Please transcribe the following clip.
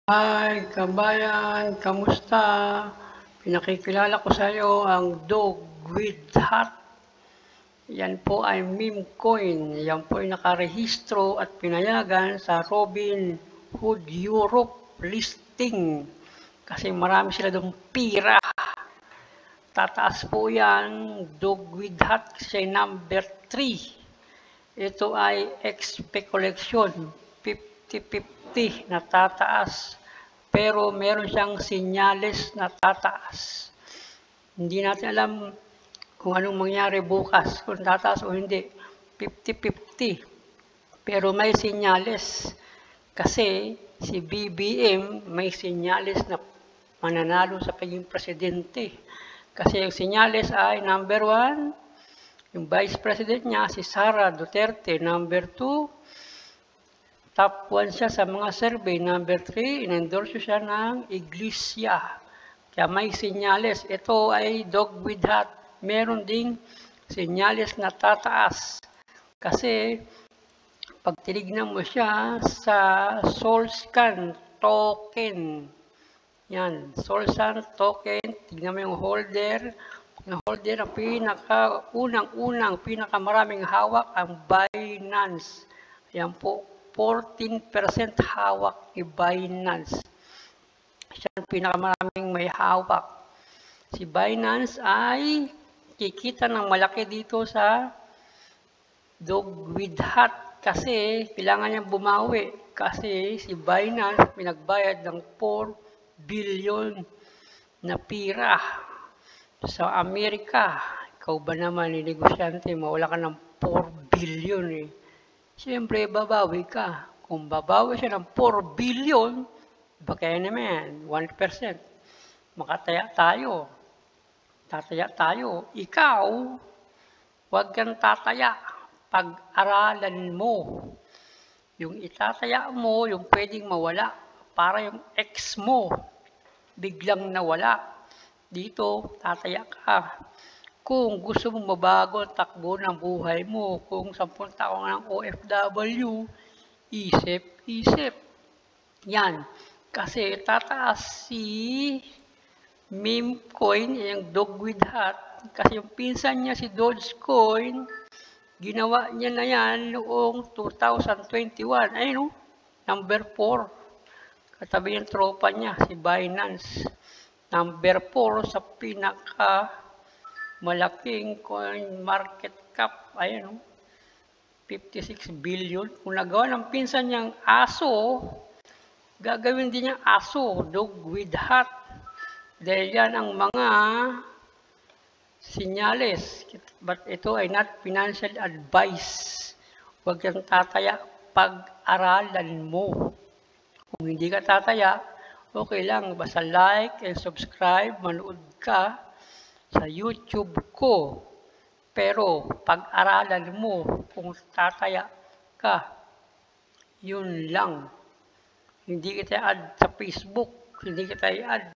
Hi kabayan, kamusta? Pinakikilala ko sa iyo ang dog with hat. Yan po ay meme coin. Yan po ay nakarehistro at pinayagan sa Robinhood Europe listing. Kasi marami sila doong pira. Tataas po yan, dog with hat kasi number 3. Ito ay speculation, 50-50 na tataas. Pero meron siyang sinyales na tataas. Hindi natin alam kung anong mangyari bukas, kung tataas o hindi. 50-50. Pero may sinyales. Kasi si BBM may sinyales na mananalo sa pagiging presidente. Kasi yung sinyales ay number 1, yung Vice President niya, si Sara Duterte. Number 2, top 1 siya sa mga survey. Number 3, in-endorse siya ng Iglesia. Kaya may sinyales. Ito ay dog with hat. Meron ding sinyales na tataas. Kasi pag tinignan mo siya sa Solscan token. Yan, Solscan token. Tignan mo yung holder. Ang holder ang unang pinakamaraming hawak ang Binance. Yan po. 14% hawak ni Binance. Siya ang pinakamaraming may hawak. Si Binance ay kikita ng malaki dito sa dog with hat kasi kailangan niyang bumawi. Kasi si Binance pinagbayad ng 4 billion na pira sa Amerika. Ikaw ba naman, negosyante, mawala ka ng 4 billion eh. Siyempre, babawi ka. Kung babawi siya ng 4 billion, baka naman, 1%. Makataya tayo. Tataya tayo. Ikaw, huwag kang tataya. Pag-aralan mo. Yung itataya mo, yung pwedeng mawala. Para yung ex mo, biglang nawala. Dito, tataya ka. Kung gusto mong mabago ang takbo ng buhay mo, kung 10 taong ng OFW, isip. Yan. Kasi tataas si meme coin, yung dog with hat. Kasi yung pinsan niya si Dogecoin, ginawa niya na yan noong 2021. Ayun, number 4. Katabi yung tropa niya, si Binance. Number 4 sa malaking coin market cap, ayan 56 billion. Kung nagawa ng pinsan niyang aso, gagawin din niyang aso, dog with hat. Dahil yan ang mga sinyales. But ito ay not financial advice. Huwag kang tataya, pag-aralan mo. Kung hindi ka tataya, okay lang, basta like and subscribe, manood ka sa YouTube ko. Pero pag-aralan mo kung tataya ka, yun lang. Hindi kita add sa Facebook, hindi kita i-add